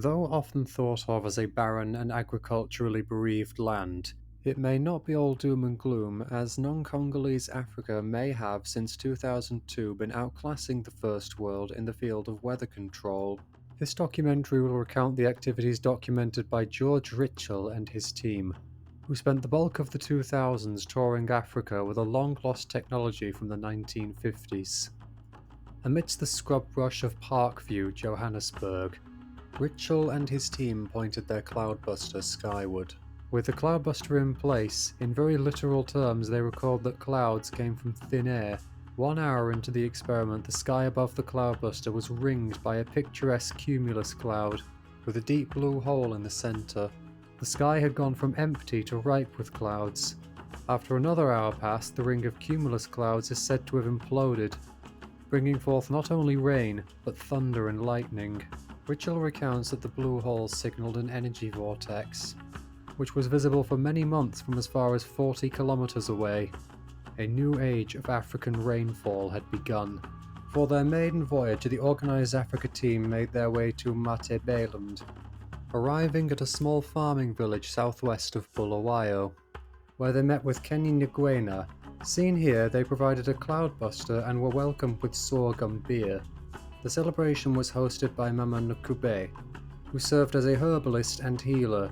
Though often thought of as a barren and agriculturally bereaved land, it may not be all doom and gloom, as non-Congolese Africa may have since 2002 been outclassing the First World in the field of weather control. This documentary will recount the activities documented by George Ritchell and his team, who spent the bulk of the 2000s touring Africa with a long-lost technology from the 1950s. Amidst the scrub brush of Parkview, Johannesburg, Ritchell and his team pointed their Cloudbuster skyward. With the Cloudbuster in place, in very literal terms they recalled that clouds came from thin air. 1 hour into the experiment, the sky above the Cloudbuster was ringed by a picturesque cumulus cloud, with a deep blue hole in the centre. The sky had gone from empty to ripe with clouds. After another hour passed, the ring of cumulus clouds is said to have imploded, bringing forth not only rain, but thunder and lightning. Ritchell recounts that the blue hole signalled an energy vortex, which was visible for many months from as far as 40 kilometres away. A new age of African rainfall had begun. For their maiden voyage, the Organised Africa team made their way to Matabeleland, arriving at a small farming village southwest of Bulawayo, where they met with Kenny Ngwena. Seen here, they provided a cloudbuster and were welcomed with sorghum beer. The celebration was hosted by Mama Nkube, who served as a herbalist and healer,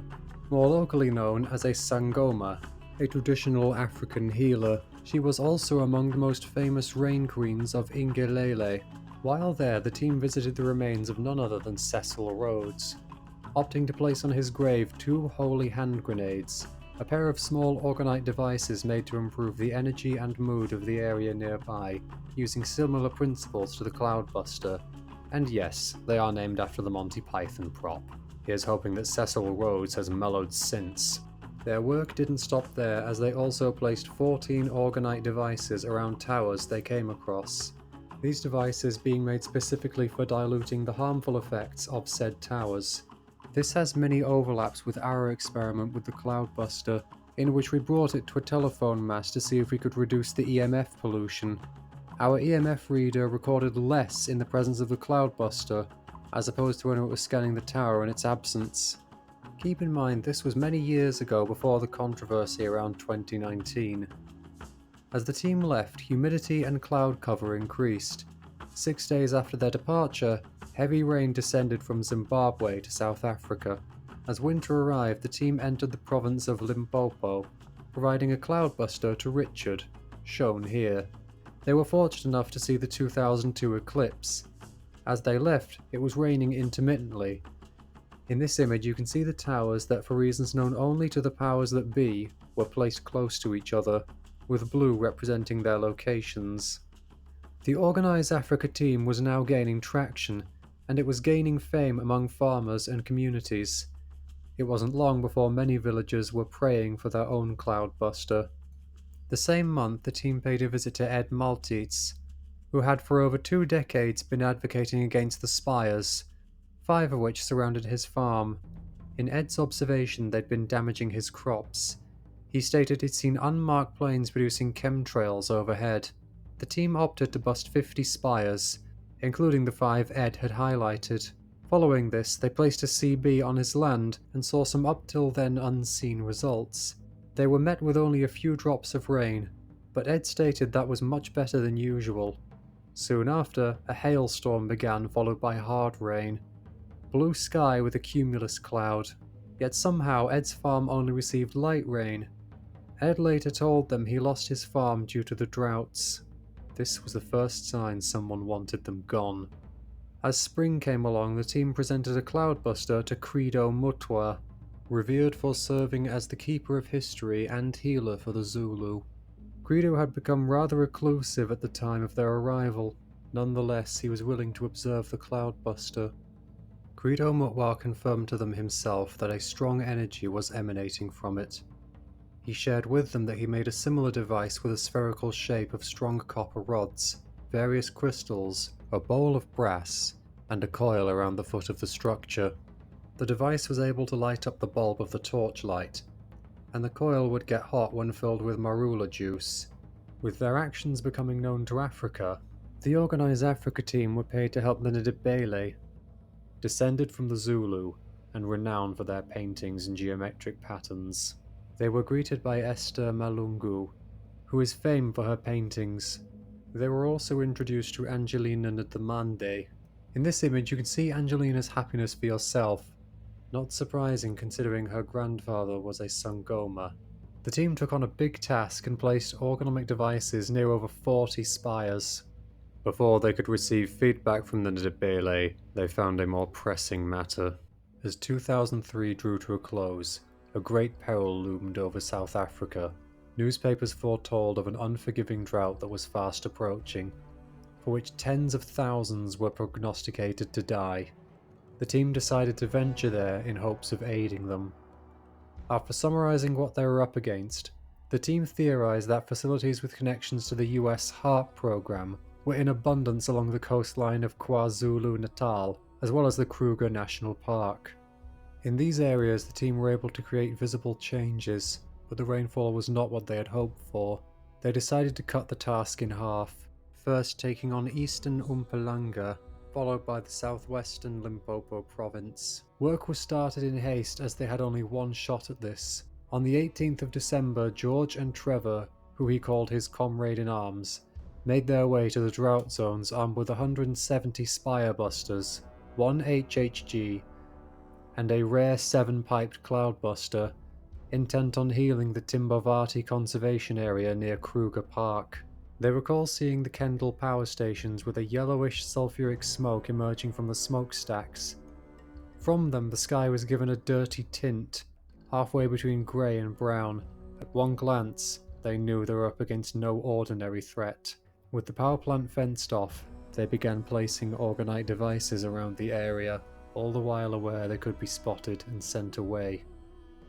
more locally known as a Sangoma, a traditional African healer. She was also among the most famous rain queens of Ingelele. While there, the team visited the remains of none other than Cecil Rhodes, opting to place on his grave 2 holy hand grenades, a pair of small orgonite devices made to improve the energy and mood of the area nearby, using similar principles to the Cloudbuster. And yes, they are named after the Monty Python prop. Here's hoping that Cecil Rhodes has mellowed since. Their work didn't stop there, as they also placed 14 orgonite devices around towers they came across. These devices being made specifically for diluting the harmful effects of said towers. This has many overlaps with our experiment with the Cloudbuster, in which we brought it to a telephone mast to see if we could reduce the EMF pollution. Our EMF reader recorded less in the presence of the Cloudbuster, as opposed to when it was scanning the tower in its absence. Keep in mind this was many years ago, before the controversy around 2019. As the team left, humidity and cloud cover increased. 6 days after their departure, heavy rain descended from Zimbabwe to South Africa. As winter arrived, the team entered the province of Limpopo, providing a cloudbuster to Richard, shown here. They were fortunate enough to see the 2002 eclipse. As they left, it was raining intermittently. In this image you can see the towers that, for reasons known only to the powers that be, were placed close to each other, with blue representing their locations. The Organised Africa team was now gaining traction, and it was gaining fame among farmers and communities. It wasn't long before many villagers were praying for their own cloudbuster. The same month, the team paid a visit to Ed Maltitz, who had for over 2 decades been advocating against the spires, 5 of which surrounded his farm. In Ed's observation, they'd been damaging his crops. He stated he'd seen unmarked planes producing chemtrails overhead. The team opted to bust 50 spires, including the 5 Ed had highlighted. Following this, they placed a CB on his land and saw some up till then unseen results. They were met with only a few drops of rain, but Ed stated that was much better than usual. Soon after, a hailstorm began, followed by hard rain. Blue sky with a cumulus cloud. Yet somehow Ed's farm only received light rain. Ed later told them he lost his farm due to the droughts. This was the first sign someone wanted them gone. As spring came along, the team presented a cloudbuster to Credo Mutwa, revered for serving as the keeper of history and healer for the Zulu. Credo had become rather reclusive at the time of their arrival. Nonetheless, he was willing to observe the cloudbuster. Credo Mutwa confirmed to them himself that a strong energy was emanating from it. He shared with them that he made a similar device with a spherical shape of strong copper rods, various crystals, a bowl of brass, and a coil around the foot of the structure. The device was able to light up the bulb of the torchlight, and the coil would get hot when filled with marula juice. With their actions becoming known to Africa, the Organised Africa team were paid to help the Ndebele, descended from the Zulu, and renowned for their paintings and geometric patterns. They were greeted by Esther Malungu, who is famed for her paintings. They were also introduced to Angelina Ndamande. In this image you can see Angelina's happiness for yourself, not surprising considering her grandfather was a Sangoma. The team took on a big task and placed ergonomic devices near over 40 spires. Before they could receive feedback from the Ndebele, they found a more pressing matter. As 2003 drew to a close, a great peril loomed over South Africa. Newspapers foretold of an unforgiving drought that was fast approaching, for which tens of thousands were prognosticated to die. The team decided to venture there in hopes of aiding them. After summarizing what they were up against, the team theorized that facilities with connections to the US HARP program were in abundance along the coastline of KwaZulu-Natal, as well as the Kruger National Park. In these areas, the team were able to create visible changes, but the rainfall was not what they had hoped for. They decided to cut the task in half, first taking on eastern Mpumalanga, followed by the southwestern Limpopo province. Work was started in haste as they had only one shot at this. On the 18th of December, George and Trevor, who he called his comrade in arms, made their way to the drought zones armed with 170 Spirebusters, 1 HHG, and a rare 7-piped Cloudbuster, intent on healing the Timbavati conservation area near Kruger Park. They recall seeing the Kendall power stations with a yellowish sulfuric smoke emerging from the smokestacks. From them, the sky was given a dirty tint, halfway between grey and brown. At one glance, they knew they were up against no ordinary threat. With the power plant fenced off, they began placing orgonite devices around the area, all the while aware they could be spotted and sent away,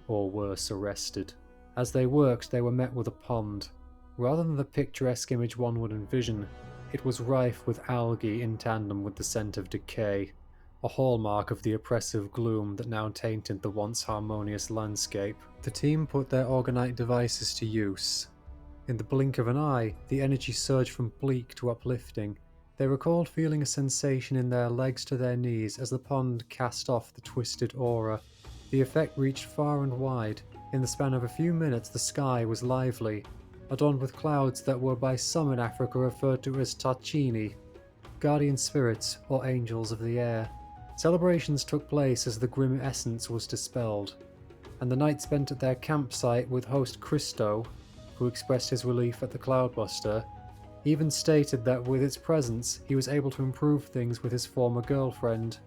or worse, arrested. As they worked, they were met with a pond. Rather than the picturesque image one would envision, it was rife with algae in tandem with the scent of decay, a hallmark of the oppressive gloom that now tainted the once harmonious landscape. The team put their orgonite devices to use. In the blink of an eye, the energy surged from bleak to uplifting. They recalled feeling a sensation in their legs to their knees as the pond cast off the twisted aura. The effect reached far and wide. In the span of a few minutes, the sky was lively, adorned with clouds that were by some in Africa referred to as Tachini, guardian spirits or angels of the air. Celebrations took place as the grim essence was dispelled, and the night spent at their campsite with host Christo, who expressed his relief at the Cloudbuster, even stated that with its presence he was able to improve things with his former girlfriend.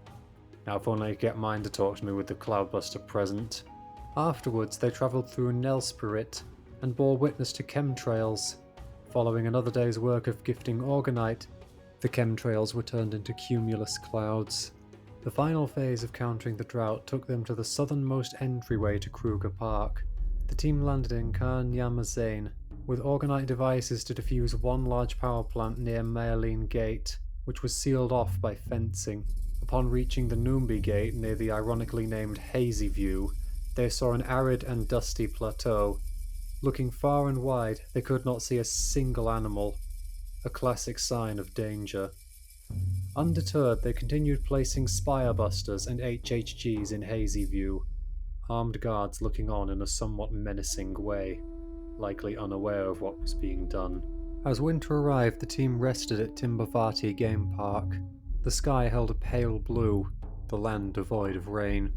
Now if only I could get mine to talk to me with the Cloudbuster present. Afterwards they travelled through Nelspruit and bore witness to chemtrails. Following another day's work of gifting orgonite, the chemtrails were turned into cumulus clouds. The final phase of countering the drought took them to the southernmost entryway to Kruger Park. The team landed in Nyamazane, with orgonite devices to defuse one large power plant near Maeline Gate, which was sealed off by fencing. Upon reaching the Numbi Gate near the ironically named Hazy View, they saw an arid and dusty plateau. Looking far and wide, they could not see a single animal, a classic sign of danger. Undeterred, they continued placing Spirebusters and HHGs in Hazy View, armed guards looking on in a somewhat menacing way, likely unaware of what was being done. As winter arrived, the team rested at Timbavati Game Park. The sky held a pale blue, the land devoid of rain.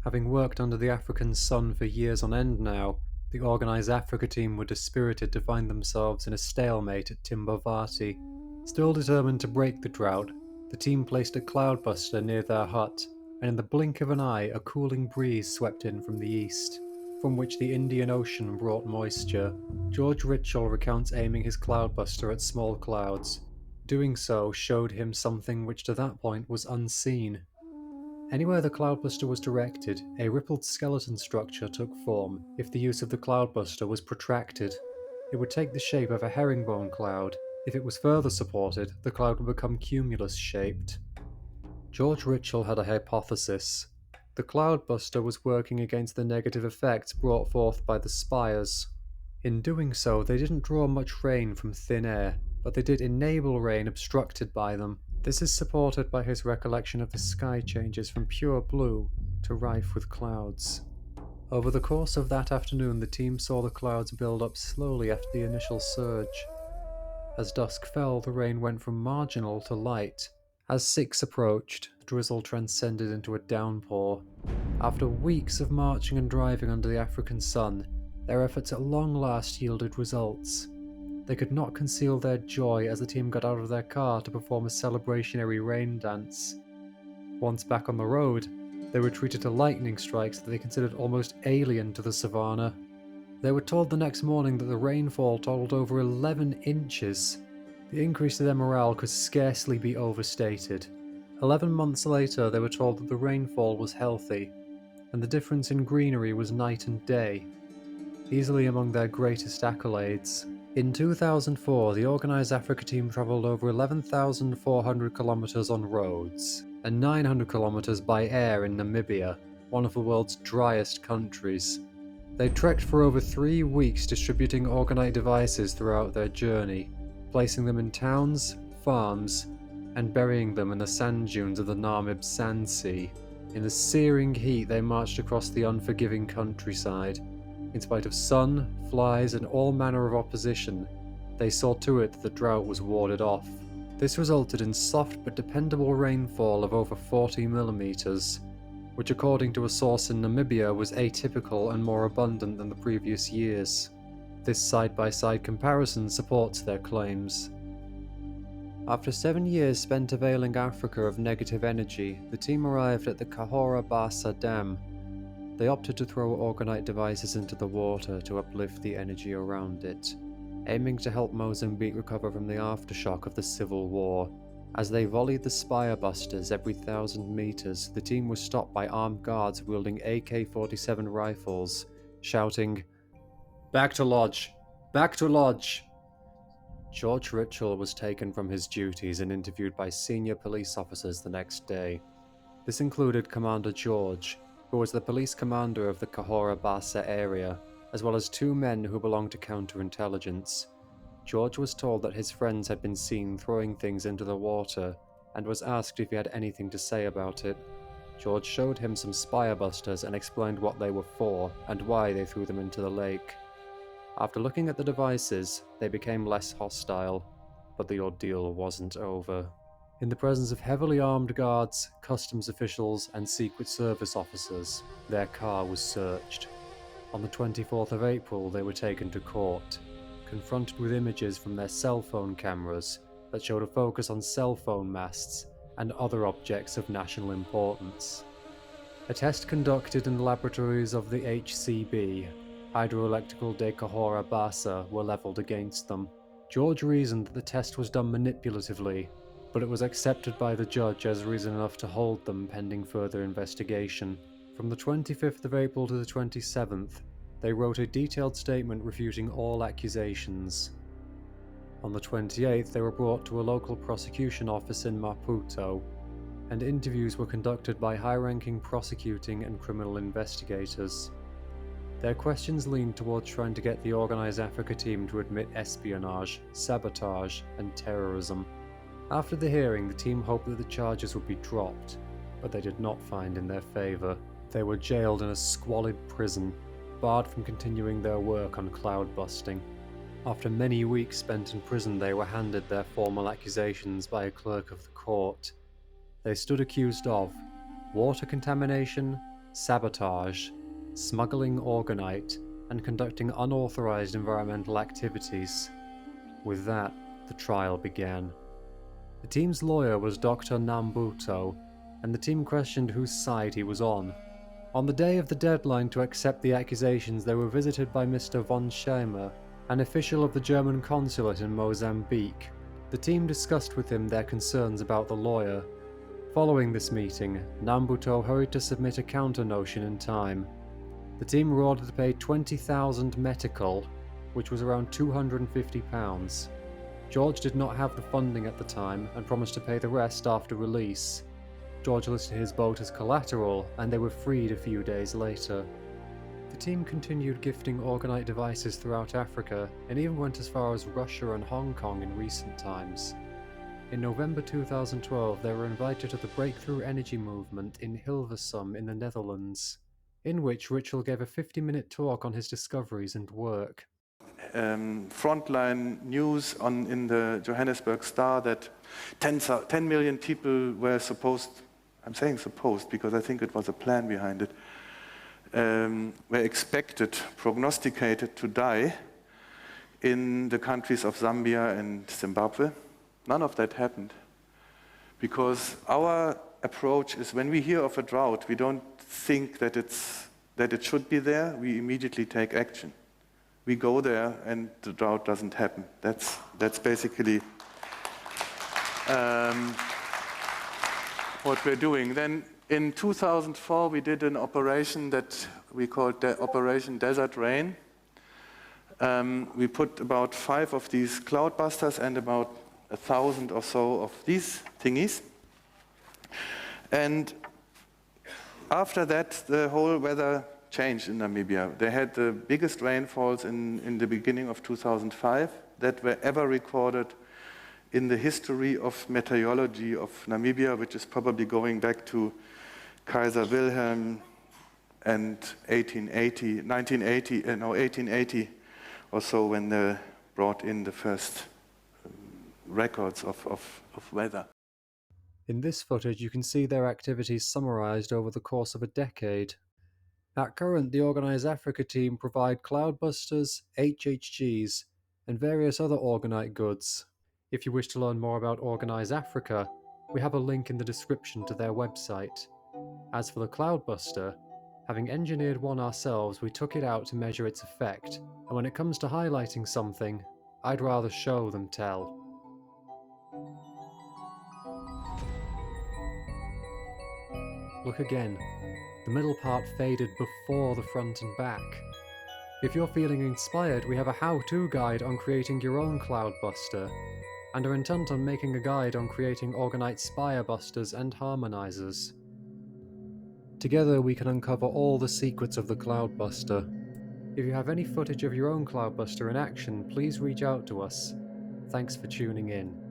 Having worked under the African sun for years on end now, the organised Africa team were dispirited to find themselves in a stalemate at Timbavati. Still determined to break the drought, the team placed a Cloudbuster near their hut, and in the blink of an eye a cooling breeze swept in from the east, from which the Indian Ocean brought moisture. George Ritchell recounts aiming his Cloudbuster at small clouds. Doing so showed him something which to that point was unseen. Anywhere the Cloudbuster was directed, a rippled skeleton structure took form. If the use of the Cloudbuster was protracted, it would take the shape of a herringbone cloud. If it was further supported, the cloud would become cumulus-shaped. George Ritchell had a hypothesis. The Cloudbuster was working against the negative effects brought forth by the spires. In doing so, they didn't draw much rain from thin air, but they did enable rain obstructed by them. This is supported by his recollection of the sky changes from pure blue to rife with clouds. Over the course of that afternoon, the team saw the clouds build up slowly after the initial surge. As dusk fell, the rain went from marginal to light. As 6 approached, the drizzle transcended into a downpour. After weeks of marching and driving under the African sun, their efforts at long last yielded results. They could not conceal their joy as the team got out of their car to perform a celebrationary rain dance. Once back on the road, they were treated to lightning strikes that they considered almost alien to the savannah. They were told the next morning that the rainfall totaled over 11 inches. The increase to their morale could scarcely be overstated. 11 months later, they were told that the rainfall was healthy, and the difference in greenery was night and day, easily among their greatest accolades. In 2004, the Organised Africa team travelled over 11,400 kilometres on roads, and 900 kilometres by air in Namibia, one of the world's driest countries. They trekked for over 3 weeks distributing orgonite devices throughout their journey, placing them in towns, farms, and burying them in the sand dunes of the Namib Sand Sea. In the searing heat, they marched across the unforgiving countryside. In spite of sun, flies, and all manner of opposition, they saw to it that the drought was warded off. This resulted in soft but dependable rainfall of over 40 millimeters, which according to a source in Namibia was atypical and more abundant than the previous years. This side-by-side comparison supports their claims. After 7 years spent availing Africa of negative energy, the team arrived at the Cahora Bassa Dam. They opted to throw orgonite devices into the water to uplift the energy around it, aiming to help Mozambique recover from the aftershock of the civil war. As they volleyed the Spirebusters every 1,000 meters, the team was stopped by armed guards wielding AK-47 rifles, shouting, "Back to lodge! Back to lodge!" George Ritchell was taken from his duties and interviewed by senior police officers the next day. This included Commander George, who was the police commander of the Cahora Bassa area, as well as 2 men who belonged to counterintelligence. George was told that his friends had been seen throwing things into the water, and was asked if he had anything to say about it. George showed him some Spirebusters and explained what they were for, and why they threw them into the lake. After looking at the devices, they became less hostile, but the ordeal wasn't over. In the presence of heavily armed guards, customs officials, and Secret Service officers, their car was searched. On the 24th of April, they were taken to court, confronted with images from their cell phone cameras that showed a focus on cell phone masts and other objects of national importance. A test conducted in the laboratories of the HCB, Hydroelectrical de Cahora Bassa, were levelled against them. George reasoned that the test was done manipulatively, but it was accepted by the judge as reason enough to hold them pending further investigation. From the 25th of April to the 27th, they wrote a detailed statement refuting all accusations. On the 28th, they were brought to a local prosecution office in Maputo, and interviews were conducted by high-ranking prosecuting and criminal investigators. Their questions leaned towards trying to get the Organised Africa team to admit espionage, sabotage, and terrorism. After the hearing, the team hoped that the charges would be dropped, but they did not find in their favour. They were jailed in a squalid prison, barred from continuing their work on cloud busting. After many weeks spent in prison, they were handed their formal accusations by a clerk of the court. They stood accused of water contamination, sabotage, smuggling orgonite, and conducting unauthorized environmental activities. With that, the trial began. The team's lawyer was Dr. Nambuto, and the team questioned whose side he was on. On the day of the deadline to accept the accusations, they were visited by Mr. von Scheimer, an official of the German consulate in Mozambique. The team discussed with him their concerns about the lawyer. Following this meeting, Nambuto hurried to submit a counter-notion in time. The team were ordered to pay 20,000 metical, which was around £250. George did not have the funding at the time and promised to pay the rest after release. George listed his boat as collateral, and they were freed a few days later. The team continued gifting orgonite devices throughout Africa, and even went as far as Russia and Hong Kong in recent times. In November 2012, they were invited to the Breakthrough Energy Movement in Hilversum in the Netherlands, in which Ritschl gave a 50-minute talk on his discoveries and work. Frontline news in the Johannesburg Star that 10 million people were supposed, I'm saying supposed because I think it was a plan behind it, were expected, prognosticated to die in the countries of Zambia and Zimbabwe. None of that happened because our approach is when we hear of a drought, we don't think that it should be there, we immediately take action. We go there and the drought doesn't happen. That's basically what we're doing. Then in 2004 we did an operation that we called Operation Desert Rain. We put about 5 of these Cloudbusters and about 1,000 or so of these thingies. And after that the whole weather changed in Namibia. They had the biggest rainfalls in the beginning of 2005 that were ever recorded in the history of meteorology of Namibia, which is probably going back to Kaiser Wilhelm and 1880 or so when they brought in the first records of weather. In this footage, you can see their activities summarized over the course of a decade. At current, the Organize Africa team provide Cloudbusters, HHGs, and various other Orgonite goods. If you wish to learn more about Organize Africa, we have a link in the description to their website. As for the Cloudbuster, having engineered one ourselves, we took it out to measure its effect, and when it comes to highlighting something, I'd rather show than tell. Look again. The middle part faded before the front and back. If you're feeling inspired, we have a how-to guide on creating your own Cloudbuster, and are intent on making a guide on creating Orgonite Spirebusters and Harmonizers. Together we can uncover all the secrets of the Cloudbuster. If you have any footage of your own Cloudbuster in action, please reach out to us. Thanks for tuning in.